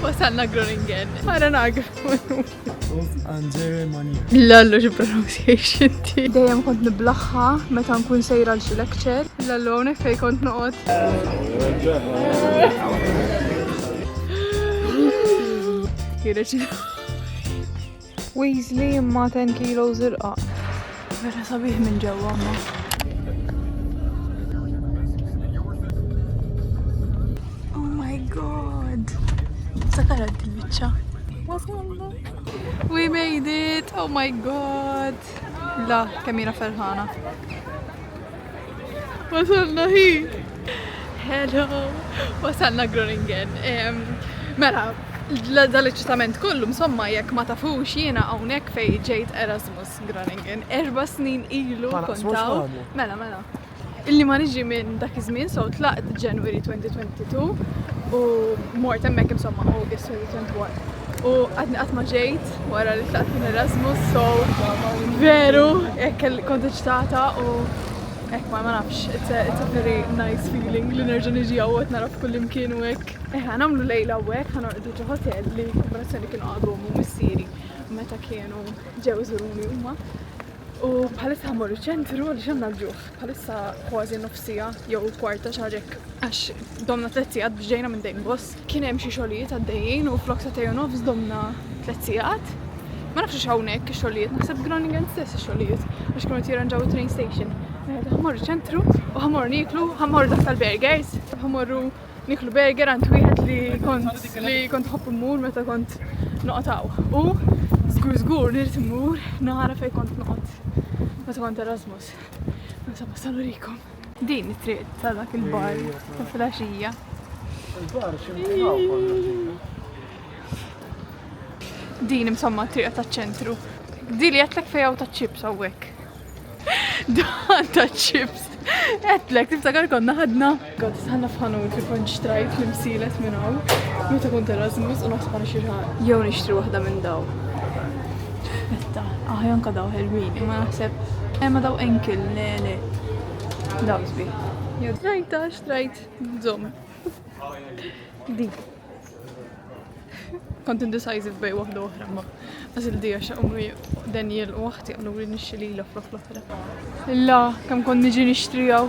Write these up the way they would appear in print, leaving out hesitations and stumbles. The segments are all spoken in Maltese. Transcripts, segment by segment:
Wasalna Groningen. Mara nagħu. Anżer mani. Lallu xi pronunciation ti. Dejjem kont niblaħħa meta nkun sejra l xi lecture. Lallu hawnhekk fejn kont noqgħod. Weasley imma 10 kilos irqa. Vera sabiħ minn ġewwa ma. Oh my god. Sakarat il-biċċa. Wasalna. We made it! Oh my god! La, kamira ferħana. Wasalna hi! Hello! Wasalna Groningen. Mela, dal-eċitament kollu, insomma, jekk ma tafux jiena hawnhekk fejn ġejt Erasmus Groningen. 4 snin ilu kontaw. Mela. Illi ma niġi minn dak iż-żmien, so tlaqt January 2022 u mort hemmhekk insomma August 2021. U għadni qatt ma ġejt wara li tlaqt minn Erasmus, so veru jekk kont eċitata u hekk ma nafx, it's a very nice feeling li nerġa' niġi hawnhekk naraf kull imkien u hekk. Ħanamlu lejla hawnhekk, ħanorqdu ġo hotel li kombinazzjoni kienu għadhom u missieri meta kienu ġew iżuruni huma. U bħalissa ħammorru ċentru għaliex għandna l-ġuf. Bħalissa kważi nofsija jew kwarta xi ħaġa hekk għax domna 3 sigħat biex ġejna minn Dejnbos. Kien hemm xi xogħlijiet għaddejjin u flok sa tejn nofs domna 3 sigħat. Ma nafx hawnhekk ix-xogħlijiet, naħseb Groningen stess ix-xogħlijiet għax kienu jirranġaw it-train station. Ħammorru ċentru u ħammorru niklu, ħammorru dak tal-burgers, ħammorru niklu burger għand wieħed li kont ħobb immur meta kont noqgħod. U żgur nirid immur nara fejn kont noqgħod meta kont Erasmus. Insomma salurikom. Din it-triq ta' dak il-bar ta' filgħaxija. Il-bar x'imkien. Din insomma triq taċ-ċentru. Di li għedlek fejn hawn taċ-chips hawnhekk. Dan taċ-chips. Għedlek tiftakar konna ħadna. God, ħanna f'ħanut li kont xtrajt li msilet minn hawn. Meta kont Erasmus u naħseb nixtri jew nixtri waħda minn daw. Aspetta, jonka daw ħelwin, ma naħseb ma daw enkel, le. Daw sbi. Jew xtrajt, bżomm. Di. Kont indecisive bej waħda oħra ma għażil dija xaqmu Daniel u waħti għallu li nixxi lila fl-oħra. Illa, kemm kont niġi nixtrijaw.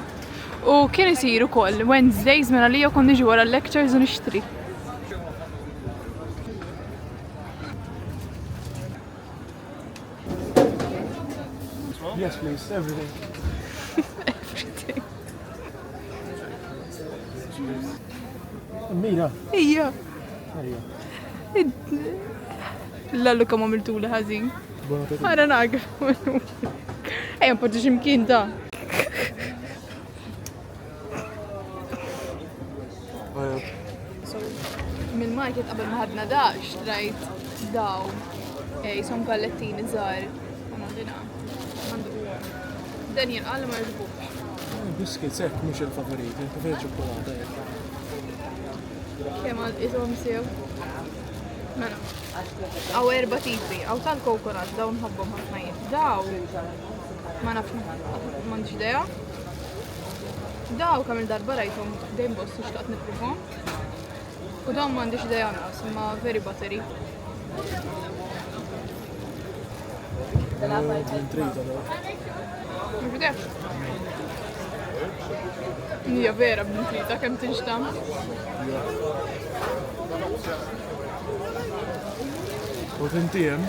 U kien isir ukoll Wednesdays minn għalija kont niġi wara l-lectures u nixtri. Yes, please, everything. Everything. Mira. Ija. Lallu kam għamiltu li ħażin. Mara nagħu. Ejja npoġġi x'imkien ta'. Mill-market qabel ma ħadna da xtrajt daw jisom gallettini żgħar. Daniel qal ma jġbux. Biscuits hekk mhux il-favoriti, inti fejn ċokolata hekk. Kemm ishom sew? Mela. Aw 4 tipi, aw tal-kokonat dawn ħabbhom ħafna jien. Daw ma nafx m'għandix idea. Daw kemm il-darba rajthom Dejnbos u xtaqt nippruvom. U dawn m'għandix idea naqs, imma very buttery. Mhux hija vera b'nitrita kemm tinxtam. U tintiem?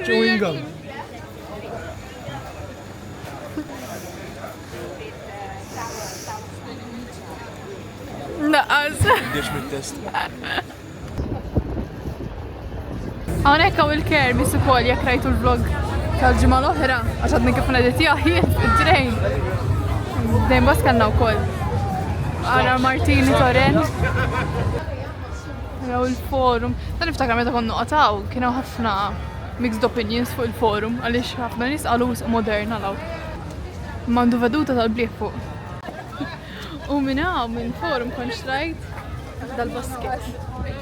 Chewing gum. Naqas. Diex mit-test. Hawnhekk hawn il-kermis ukoll jekk rajtu l-vlog tal-ġimgħa l-oħra għax għadni kif neditija jien fid-train. Dejnbos kellna wkoll. Ara Martini Torren. Raw il-forum. Ta' niftakar meta konna noqgħu kienu ħafna mixed opinions fuq il-forum għaliex ħafna nies qalu moderna law. M'għandu veduta tal-bliet fuq. U minn forum kont xtrajt dal-basket.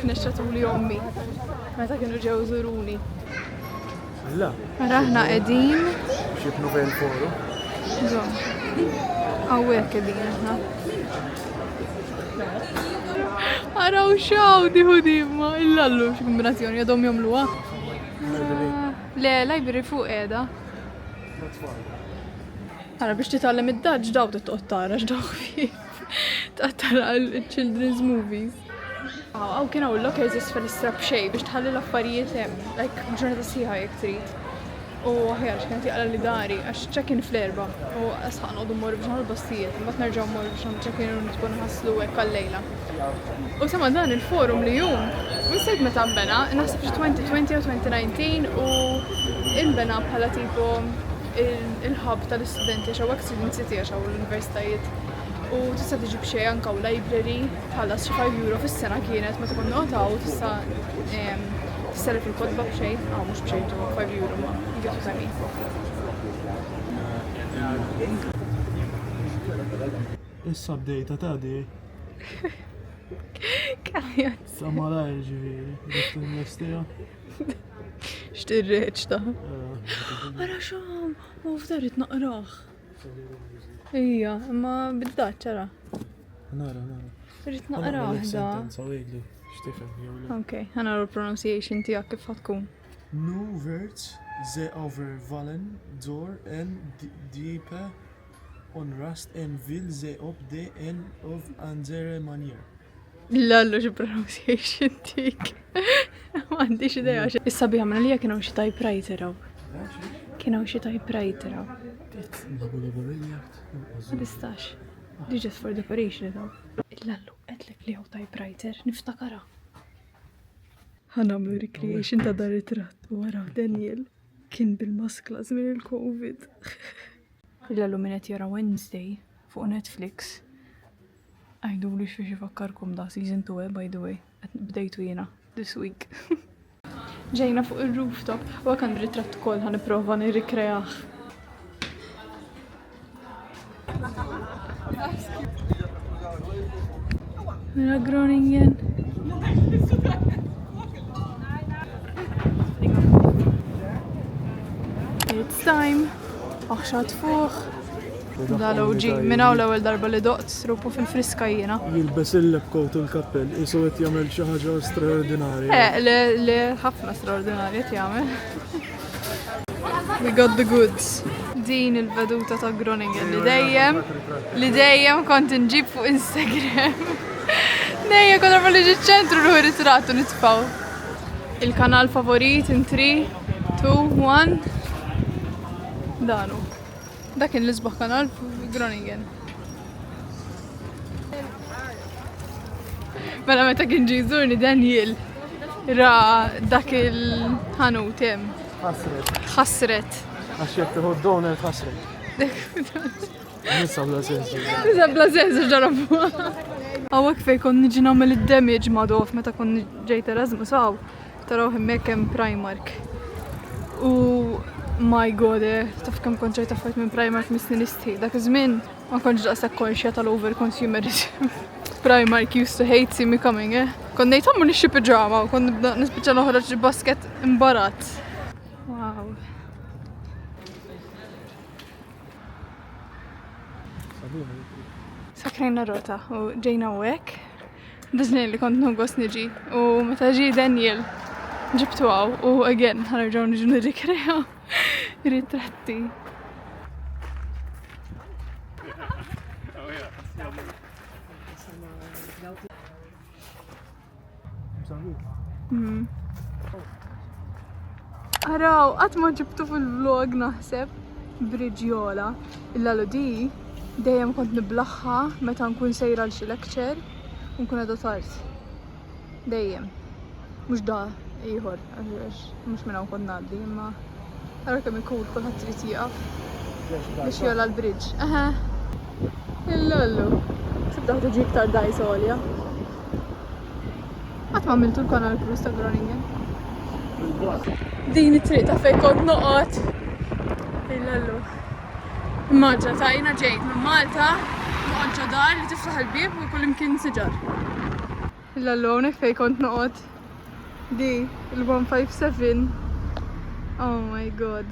Nixtratu li ommi. Meta kienu ġew żuruni. La. Raħna qegħdin. Xibnu fejn forum? Zom. Għawek din aħna. Araw xaw diħu dimma, illallu x'kombinazzjoni għadhom jagħmluha. Le, library fuq qiegħda. Ara biex titgħallem id-daġġ daw titqgħod tara x'daw fih. Tara l-children's movies. Għaw kien hawn lockers isfel is-strap xej biex tħalli l-affarijiet hemm, like ġurnata sieħa jekk trid. U aħjar x'kienet jaqla li dari għax check-in fl-erba' u asħaq noqogħdu mmorru biex nagħmlu bastijiet, imbagħad nerġgħu mmorru biex nagħmlu check-in u nitbu nħasslu hekk għall-lejla. U sama dan il-forum li jum, nsejt meta nbena, naħseb xi 2020 u 2019 u inbena bħala tipo il-hub tal-istudenti għax hawnhekk student city għax hawn l-universitajiet. U tista' tiġib xejn anke library tħallas xi €5 fis-sena kienet meta konna notaw tista' tisselef il-kodba b'xejn, mhux b'xejn €5 ma jgħidu semi. Issa bdejta ta' di. Kajat. Samalaj ġifieri, dik il-mestija. X'tirreċ ta' Ara xam, ma ftarit naqraħ. Ija, imma biddaċ ċara. Nara. Rrit naqraħ da. Sentenza wejli, x'tifhem jew le. Ok, ħana l-pronunciation tiegħek kif ħatkun. Nu words ze over vallen door en diepe onrust en vil ze op de en of andere manier. Lallu xi pronunciation tik. Ma għandix idea. Issa biha minna li kienu xi typewriter hawn. Kienu xi typewriter hawn. Ma tistax. Just for decoration daw. Lallu qedlek li hawn typewriter niftakara. Ħanamlu recreation ta' dar it-tratt u waraw Daniel kien bil-masklas minn il-Covid. Lallu minn qed jara Wednesday fuq Netflix. Għajdu li xiex ifakkarkom da season 2 by the way. Bdejtu jiena this week. Ġejna fuq il-rooftop u għakan ritratt kol ħan iprofa nirrikrejaħ. Mira Groningen. It's time. Aħxat fuq. Dal-OG, minn hawn l-ewwel darba li doqt srupu fil-friska jiena. Jilbes il-lebkot u l-kappell, isu qed jagħmel xi ħaġa straordinarja. Li ħafna straordinarja jagħmel. We got the goods. Din il-veduta ta' Groningen li dejjem kont inġib fuq Instagram. Dejjem kont arba li ġiet ċentru ruħi ritrattu nitfaw. Il-kanal favorit in 3, 2, 1. Danu. Dakin l-isbaħ kanal Groningen. Mela meta kien ġizurni Daniel ra dak il-ħanut hemm. Ħasret. Għax jekk tieħu donut ħasret. Nisa bla sensu. Nisa bla sensu ġarabu. Għawek fej kon niġi nagħmel id-damage ma' dof meta kon ġejt Erasmus għaw. Taraw hemmhekk hemm Primark. U my god, taf kemm kont ġejt affarijiet minn Primark mis-snin istħi. Dak iż-żmien ma kontx daqshekk konxja tal-over-consumerism. Primark used to hate see me coming, Kont ngħid ħammu nixxi piġama u kont nibda nispiċċa noħroġ basket imbarazz. Wow. Sakrejna rota u ġejna hawnhekk. Dażnejn li kont nħoggos niġi u meta ġie Daniel ġibtu għaw u again ħanerġgħu niġu nirrikrejaw ritratti. Araw, qatt ma ġibtu fil-vlog naħseb Bridġjola. Illa di dejjem kont niblaħħa meta nkun sejra l xi lecture u nkun qiegħda tard. Dejjem. Mhux da ieħor, mhux minn hawn kont ngħaddi, imma ara kemm ikun kulħadd trid jieqaf biex jola l-bridge. Aha. Illallu. Tibda tiġi iktar dajs għolja. Qatt ma għamiltu l-kanal Cruise ta' Groningen. Din it-triq ta' fejn kont noqgħod. Illallu. Immaġna ta' jiena ġejt minn Malta, noqgħod ġo dar li tiftaħ il-bieb u kull imkien siġar. Illallu hawnhekk fejn kont noqgħod. Di, il-157. Oh my god.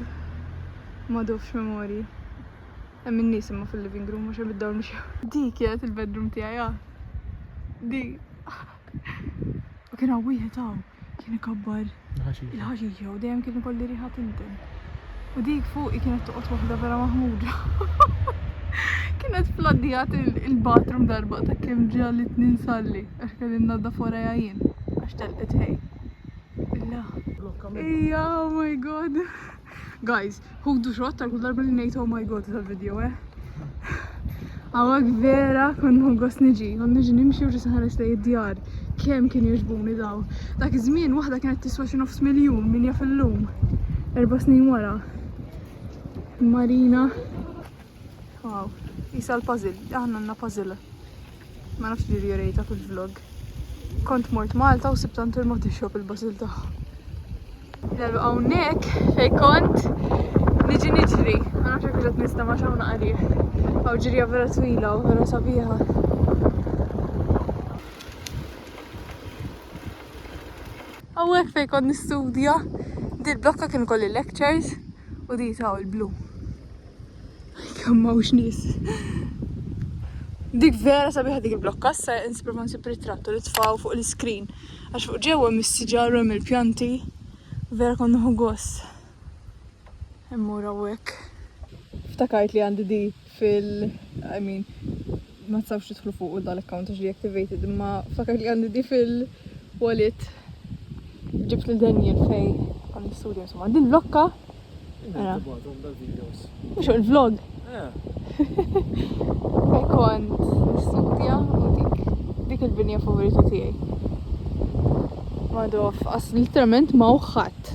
Ma dufx memori. hemm in-nies imma fil-living room mhux biddew nixew. Dik kienet il-bedroom tiegħi Di. U kien hawn wieħed hawn kien ikabbar il-ħaxixja u dejjem kien ikolli riħa tinten. U dik fuqi kienet toqgħod waħda vera maħmuġa. Kienet fladdijat il-bathroom darba ta' kemm ġallit ninsalli għax kelli nnadda forajja jien għax telqet ħej. Illa. Ija, oh my god. Guys, ħudu xott tal-kull darba li ngħid oh my god tal-video, Għawak vera kon għos niġi nimxi u ġisaħares li id-djar. Kem kien jiġbuni daw. Dak iż-żmien waħda kienet tiswa xi nofs miljun min jaf illum. 4 snin wara. Marina. Wow. Isa l-puzzle. Aħna għandna puzzle. Ma nafx li rejta fil-vlog. Kont mort Malta u sibtant il-motixxop il-puzzle tagħha. Hawnhekk fejn kont niġi niġri. Ma nafx hekk qed nistama' x'hawn qarih. Għaw ġirja vera twila u vera sabiħa. Għawek fej kon nistudja, di l-blokka kien kolli lectures u di taw il-blu. Kammawx nis. Dik vera sabiħa dik il-blokka, sa insipruvan si pritrattu li tfaw fuq l-screen. Għax fuq ġewa mis-sġarru il-pjanti, vera kon nuħu għos. Immur għawek. Ftakajt li għandi di ma tsawx tidħlu fuq dal-account għax deactivated, imma fakar li għandi di fil-wallet ġibt l-Daniel fej għan l-studio insomma. Din blokka mux il-vlog fej kont l-studja u dik il-binja favorita tiegħi. Madof, għas literalment ma uħħat.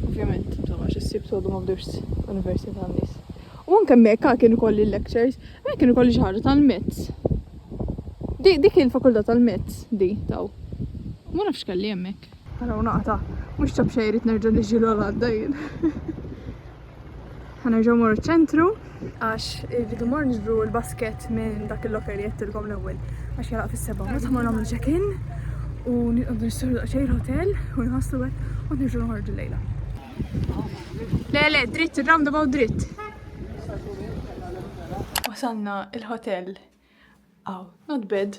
Ovvjament, insomma, xissib sodu ma bdux università għandis. U anke mekka kienu kolli lectures, mek kienu kolli ħaġa tal-Metz. Dik il-fakultà tal-Metz, di, taw. Ma nafx kelli hemmhekk. Araw naqta, mhux tab xejrit nerġa' niġi l-Olanda jien. Ħanerġa' mmorru ċ-ċentru għax irridu mmorru niġbru l-basket minn dak il-loker li jettilkom l-ewwel għax jalaq fis-7. Meta mmorru nagħmlu check-in u nqogħdu nistgħu daqsxejn il-hotel u nħasslu hekk u nirġgħu noħorġu lejla. Le, dritt, ir-roundabout dritt. Wasalna il-hotel. Not bad.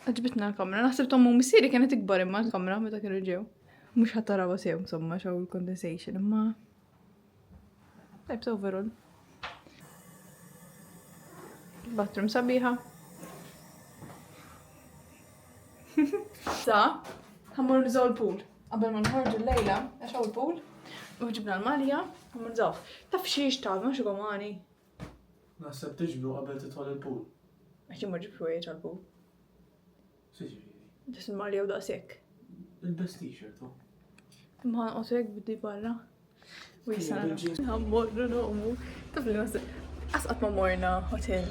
Għġbitna l-kamra. Naħseb tommu missiri kienet ikbar imma l-kamra meta kienu ġew. Mux ħattarawa sew, insomma, xaw il-condensation, imma... Types overall. Bathroom sabiħa. Sa, ħammur nżaw l-pool. Qabel ma nħorġu l-lejla, għaxaw l-pool. U ġibna l-malja, ħammur nżaw. Taf xiex ta' ma xo għamani. Naħseb tiġbdu qabel titħol il-pool. Għaxi ma ġibru jieċ għal-pool. Siġifieri. Ġis il-malja u daqsek. Il-best t-shirt, Imma għotek biddi barra. U jisana. Għammorru noqmu. Taf li nasib. Asqat ma morna hotel.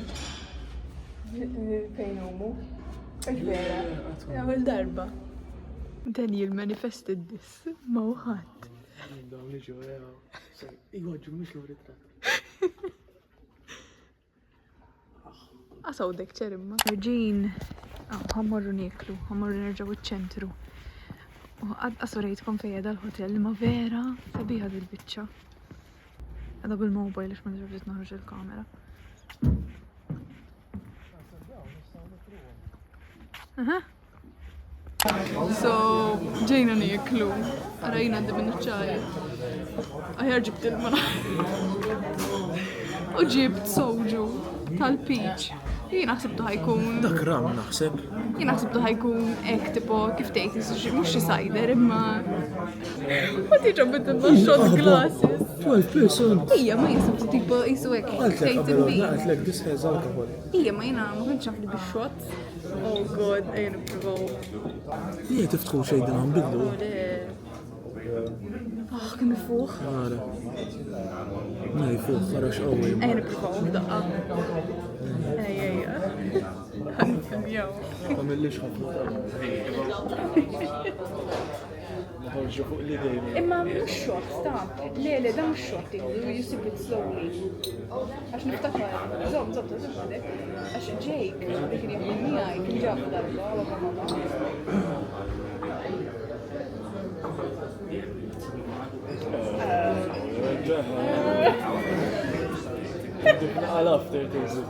Fejn umu. Vera. Għamil darba. Daniel manifested this. Ma uħat. Dawn li ġo, iħoġu mux l-ritrat. Asaw dek ċerimma. Ġin. Għammorru nieklu. Għammorru nerġaw iċ-ċentru. Assorejtkom fejja dal-hotel ma vera sabiħa dil-bicċa. Għada bil-mobile ix ma nġabġet naħruġ il-kamera. So, ġejna nieklu. Għarajna għaddi minn ċaj. Għajar ġibt il-mana. U ġibt soġu tal-peach. Jien naħsibtu ħajkun... Dak ram naħseb. Jien naħsibtu ħajkun ek tipo kif tgħid mhux xi cider imma. Ma tiġa bidilna shot glasses. 12%. Hija ma jisibtu tipo jisu hekk tgħid Għaltlek this has alcohol. Hija ma jiena ma kienx naf li bix-shot. Oh god, ejja nippruvaw. Jien tiftħu xejn dan nbidlu. Kemm ifuħ. Għara. Ma jfuħ, għara x'qawwi. Ejja nippruvaw f'daqqa. Ejja. Ħanfilmjaw. Għamillix ħafna. Nħorġu fuq li dejjem. Imma mhux shot, sta. Le, da mhux shot, you sip it slowly. Għax niftakar, żomm għadek. Għax Jake, li kien jaħdem miegħi, kien ġab darba, għala mama. I love their taste.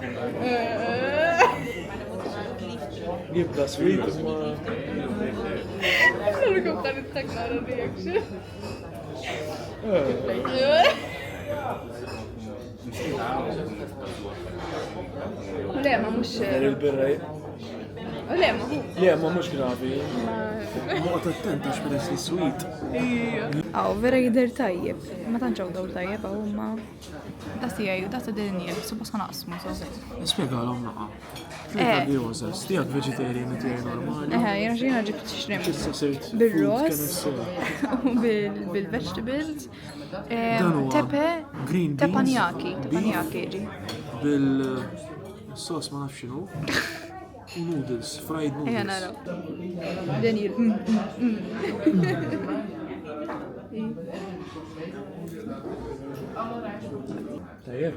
Jibda sweet ma. Nurkum ta' nittak nara reaction. Le, ma mux. Il-birra. Le, ma hu. Le, ma mux gravi. Muqt attenta x'peress li sweet. Aw, vera jider tajjeb. Ma tanċaw daw tajjeb, aw ma. Da tijaj, da ta' Daniel, suppos kan aqsmu, so. Spiega l-om naqa. Flika diozas, tijak vegetarian tijaj normali. Jena ġina ġibt shrimp. Issa sirt Bil-ros u bil-vegetables. Tepe, green beans. tepanjaki ġi. Bil-sos ma nafx xinu. U noodles, fried Ejja noodles. naraw. Daniel. Tajjeb.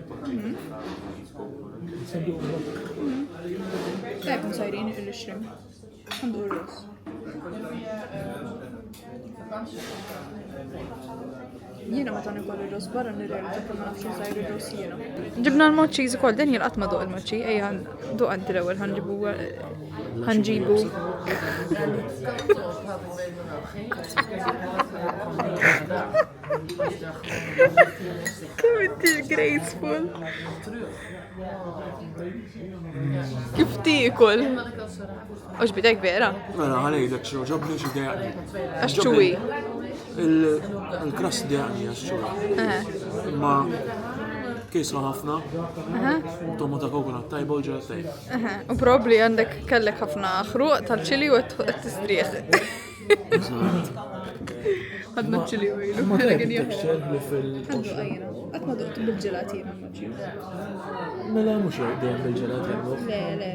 Tajb, msajrin il-shrimp. Għandu r-ros. Jiena ma tani kolli ros barra nirreli ta' ma nafx sajri ros jiena. Ġibna l-moċċi ukoll Daniel qatt ma duq il-moċċi, ejja duq għandi l-ewwel ħanġibu. Kemm inti graceful. Kif tiekol? Oġbidek vera? Mela, ħalejdek xo, ġobni xo dejaqni. Għax ċuwi. Il-kras dejaqni għax ċuwi. Ma kisra ħafna, tomata coconut tajba u ġelat tajba. U probabli għandek kellek ħafna ħruq tal-ċili u t-tistrieħ. Għadna ċili u ilu. Ma tajba xerli Għandu għajna. Għatma duqt bil-ġelatina maċi. Mela mux dejjem bil-ġelat jemmu. Le.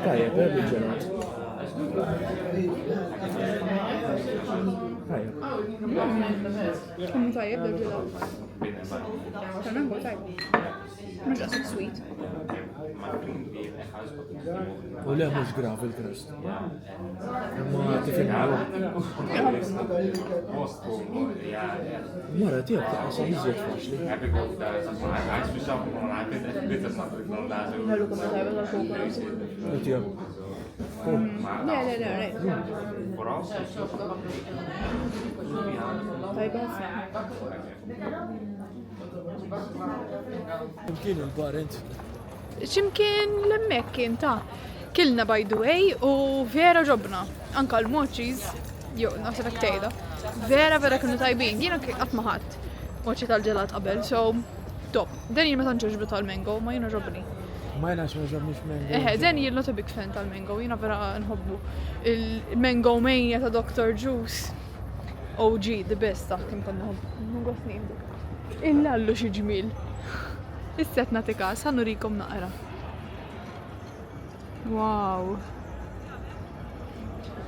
Tajjeb, bil-ġelat. Tajjeb. Għammu tajjeb bil-ġelat. Għanna tajjeb. Mux għasik sweet. U le mux grav il-krast. Ma tifimgħu. Mara tijak taqqa iżjed faċli. Għallu kumma tajjeb tal-coconut. U tijak. Le. Tajjeb ħafna. Kien il-barent. Ximkien l-emmek kien ta' kilna by the way u vera ġobna. Anka l-moċis, jo, naħsebek tejda. Vera kienu tajbin. Jiena qatt ma ħadd moċi tal-ġelat qabel, so top. Daniel ma tantx ġobru tal-mango, ma jiena ġobni. Ma jnax ma ġobnix mango. Daniel not a big fan tal-mango, jiena vera nħobbu. Il-mango mania ta' Dr. Juice. OG, the best ta' kim konna nħobbu. Illallu xi ġmil. Isset natika, sannu rikom naqra.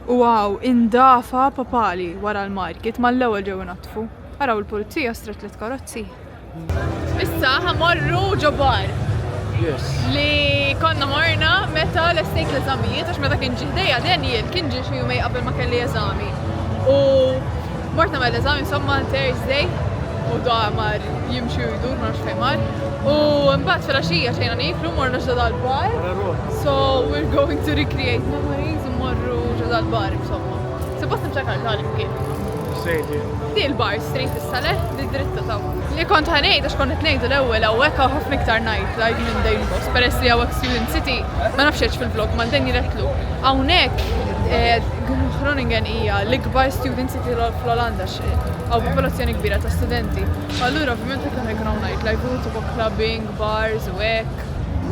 Wow, indafa papali wara l-market mal-ewwel ġew natfu. Araw il-pulizija stret tliet karozzi. Issa ħamorru ġobar. Yes. Li konna morna meta l-estejk l-eżamijiet, għax meta kien ġiħdejja Daniel kien ġi xi jumej qabel ma kelli eżami. U mortna ma l-eżami insomma Thursday u mar jimxi u jdur ma nafx fejn mar. U mbagħad fil-għaxija xejna niklu morna ġodda l-bar. So we're going to recreate memories u morru ġodda l-bar insomma. Suppost nimċakar l-għalib kien. Sejdi. Di l-bar street issa-le, di dritta taw. Li kont ħanejt għax kont ngħidu l-ewwel hawnhekk hawn ħafna iktar night life minn Dejnbos. Peress li hawnhekk Student City ma nafx fil-vlog ma l-den jiretlu. Hawnhekk Groningen hija l-ikbar Student City fl-Olanda għaw popolazzjoni kbira ta' studenti. Allura ovvjament ikun hawn night life u clubbing, bars u hekk.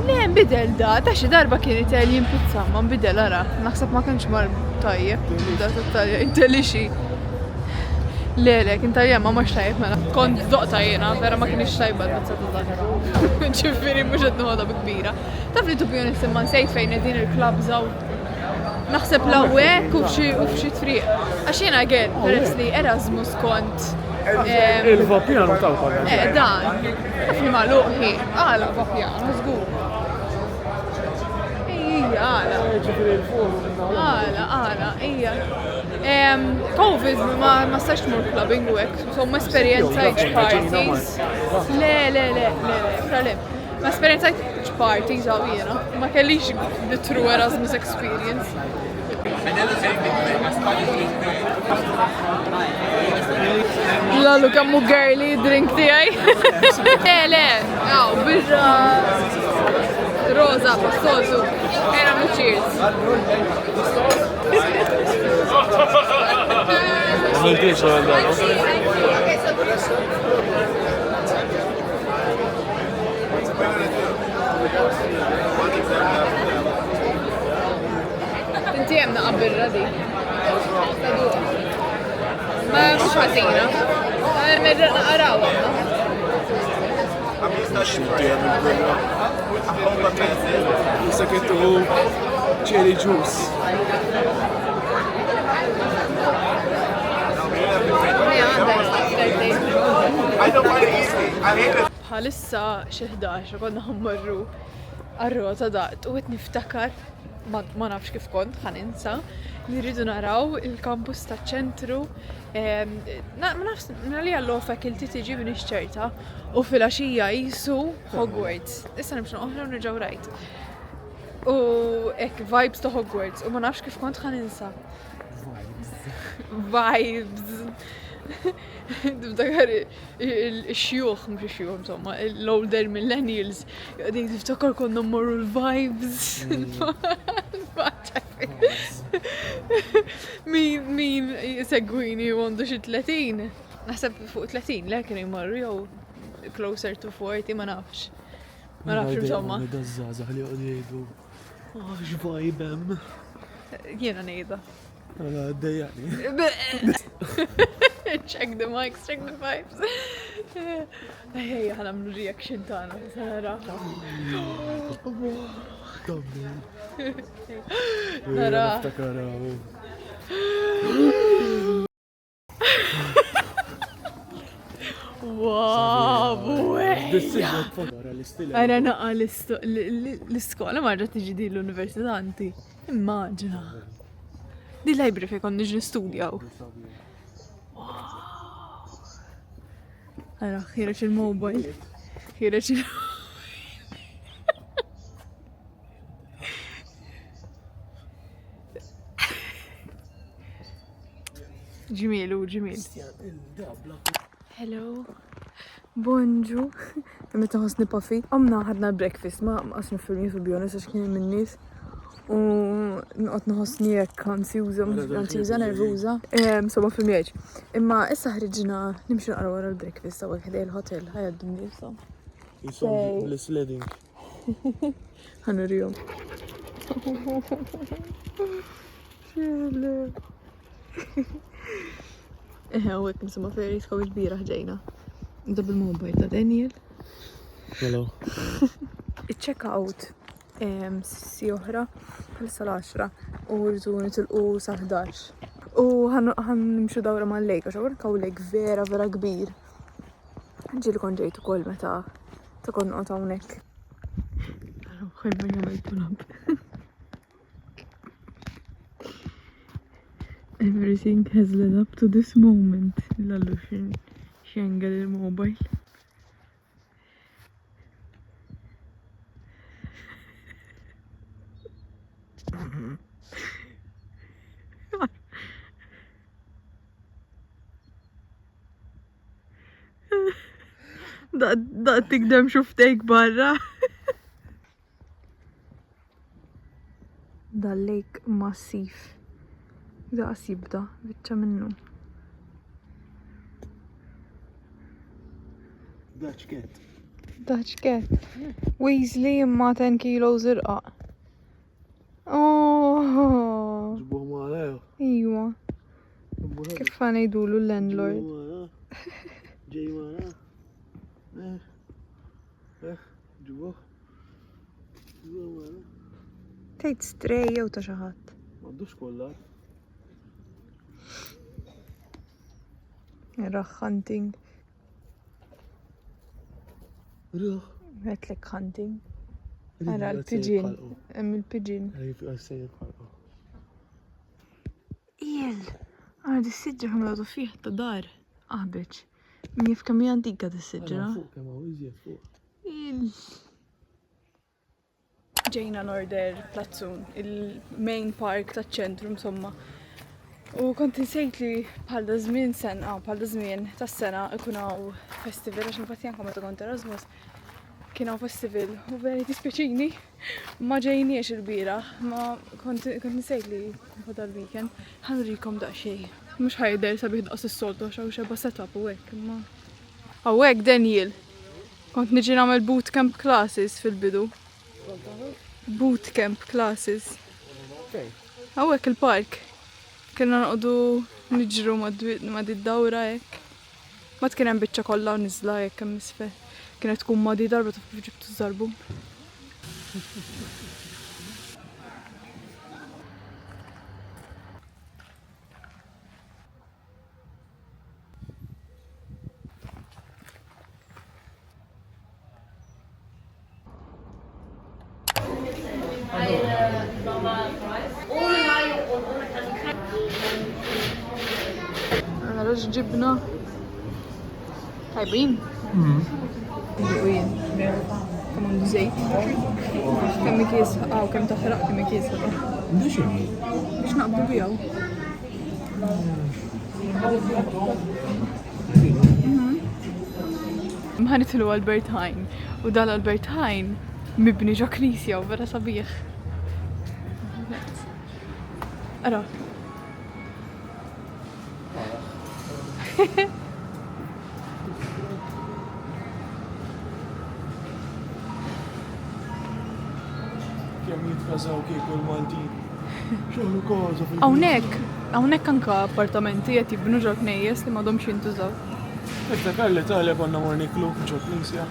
Le nbidel da, ta' xi darba kien Italjan pizza ma nbidel ara. Naħseb ma kienx mar tajjeb. Da tat-Talja intelixi. Le, kien tajjeb ma mhux tajjeb mela. Kont doqta jiena, vera ma kienx tajba l-pizza ta' ġifieri mhux qed noħodha kbira. Taf li to be honest imma nsejt fejn qegħdin il-clubs hawn. Naħseb l-għawek u f'xi triq. Għax jiena again, peress li Erasmus kont. Il-vapjano taw konna. Dan. Fli maluqi. L-vapjano, żgur. għala. ġifiri l-forum. Għala, ija. Covid ma stax mur clubbing u hekk, so ma esperjenzajtx parties. Le, problem. Ma esperjenzajtx parties għaw jena, ma kellix the true Erasmus experience. Lallu kammu girly drink tijaj. Le, għaw, birra roza, pastosu. Era mu cheers. Għamiltiex għal dan. Inti jemna qabbirra di. Ma mux ħasina. Merra naqaraw għamna. Issa kittu cherry juice. Bħalissa xeħdax, konna ħammarru għarrota daqt u għet niftakar, ma nafx kif kont, ħaninsa, li rridu naraw il-kampus ta' ċentru, ma nafx, li għallu fakulti tiġi minn ċerta u fil-axija jisu Hogwarts. Issa nimxu oħra u nirġaw rajt. U ek, vibes ta' Hogwarts, u ma nafx kif kont ħaninsa. Vibes. Tiftakar il-xjuħ, mux il-xjuħ, insomma, l-older millennials, għadin tiftakar konna morru l-vibes. Min segwini għandu xi 30? Naħseb fuq 30, lekin jmorru jew closer to 40, ma nafx. Ma nafx, insomma. Dazzaza li għod jgħidu. X'vajbem. Jiena nejda. Għala għaddejjani. Check the mics, check the vibes. Ejja, ħanamlu reaction tana, nara. Nara. Wow, Għara naqqa l-iskola marġa tiġi di l-universitanti. Immaġina. Di library fej kon niġi nistudjaw. Għara, ħireċ il-mobile. Ħireċ il- Ġimilu, ġimil. Hello. Bonġu. Meta ħosni pafi. Għamna ħadna breakfast, ma għasna filmi fil-bjonis għax kien minnis. U nqot naħosni jekk ansjuża, nervuża. So ma filmiex. Imma issa ħriġna nimxu naqra wara l-breakfast għawek ħdej il-hotel, ħajaddimni issa. Jisom l-sledding. Ħanurjom. Għawek nisema ferri tkaw il-bira ħġejna. Da bil-mobile ta' Daniel. Hello. Il-check-out si oħra bħalissa l-10 u rridu nitilqu sa' 11. U ħan nimxu dawra ma' l-lejk, għax kaw lejk vera kbir. Ġili kon ġejtu kol meta ta' kon nqot hawnhekk. Ħajma jagħmel pull-up. Everything has led up to this moment. Lallu xengel il-mobile. Da tikdem xuftejk barra. Da lejk massif. Da jibda, bitċa minnu. Dutch cat. Dutch cat. Weasley imma 10 kilos irqa. Oh. Ġbuħ maħlew. Iwa. Kif għanajdulu l-landlord? Ġej maħna. Ġbuħ. Ġbuħ maħna. Tejt stray jew ta' xaħat. Għandux kollar. Raħ hunting. Ruħ. Għetlek hunting. Ara l-piġin. Il-piġin. Għadi s-sidġa ħamladu fih ta' dar. Aħbeċ. Min jif kam antika t-sidġa. Ġejna l-order Plazzun, il-main park ta' ċentru insomma. U kont insejt li bħalda żmien tas sena ikun hawn festival għax infatti anke meta kont Erasmus kien hawn festival u veri dispjaċini ma ġejniex il-bieraħ, ma kont insejt li fadal weekend ħanurikom daqsxejn. Mhux ħajder sabiħ daqs is-soltu għax hawn xebba setup hawnhekk imma. Hawnhekk Daniel. Kont niġi nagħmel bootcamp classes fil-bidu. Bootcamp classes. Hawnhekk il-park. Kienna noqogħdu niġru ma' did-dawra hekk. Ma kien hemm biċċa kollha u niżla hekk hemm isfel. Kienet tkun modi darba taf kif ġibtu żarbun. Għaraġ ġibna tajbin. Tajbin. Kamun zejt. Kemm kies kemm taħraq kemm kies biex naqbdu bijaw. Mħanitlu Albert Heijn u dal Albert Heijn mibni ġo knisja u vera sabiħ. Ara. Kemm jitkażaw kieku l-Maltin. Xogħlu koża fil- Hawnhekk anke appartamenti qed jibnu ġo knejjes li m'għadhomx jintużaw. Iftakar li tagħlek konna mor niklu ġo Knisja.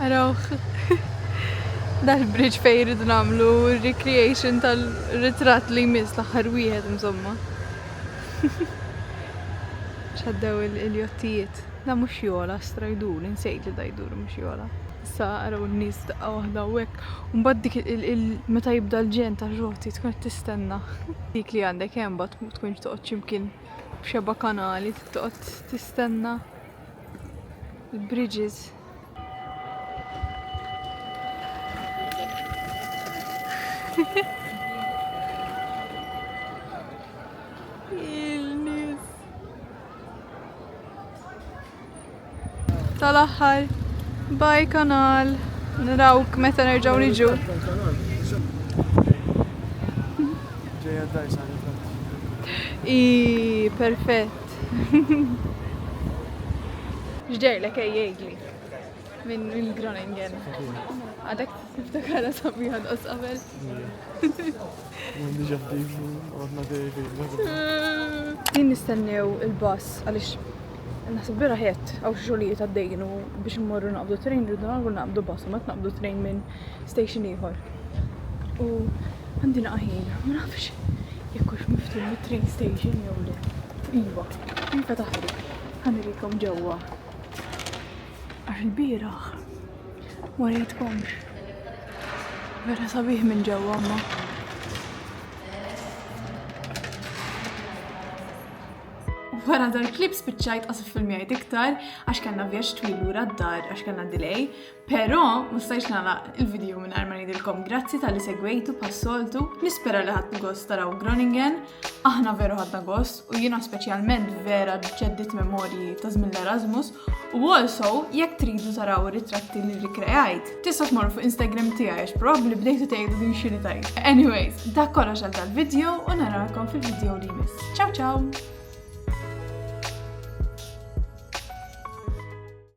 Arawh. Dal-bridge fejn iridu nagħmlu recreation tal-ritratt li jmiss l-aħħar wieħed insomma. ċaddew il-jottijiet. Da mhux jola strajdur, insejt li da jdur mhux jola. Issa araw n-nies daqqa waħda hekk. U mbagħad dik meta jibda l-ġen ta' ġoti tkun qed tistenna. Dik li għandek hemm mbagħad ma tkunx toqgħod x'imkien b'xeba kanali toqgħod tistenna il-bridges. Il-nies. Tal-aħħar. Bye kanal. Narawk meta nerġgħu niġu. Ġejja d-dajsa. Perfett. X'ġejlek jgħidli minn Groningen. Għadek tiftakara sabiħa daqs qabel. M'għandix ħdif għadna dejjem. Din nistennew il-bass għaliex naħseb vera ħiet għaw xogħlijiet għaddejjin u biex immorru naqbdu train rridu naqbdu bass u ma naqbdu train minn station ieħor. U għandi naqħin, ma nafx jekk hux miftuħ mit-train station jew le. Iva, infetaħli. Ħanirikom ġewwa. Għax il-bieraħ ma rejtkomx. Vera sabiħ minn ġewwa ma. Wara dal-klip spiċċajt qasif filmjajt iktar għax kellna vjaġġ twil lura d-dar għax kellna delay, però ma stajtx nagħlaq il-video mingħajr ma ngħidilkom grazzi tal-li segwejtu pas-soltu. Nispera li ħadtu gost taraw Groningen, aħna veru ħadna gost u jiena speċjalment vera ġeddit memorji ta' żmien l-Erasmus u also jekk tridu taraw ir-ritratti li rikreajt, tista' tmorru fuq Instagram tiegħi għax probabbli bdejtu tgħidu din xi tajt. Anyways, dak kollox għal dal-video u narakom fil-video li jmiss. Ciao ciao!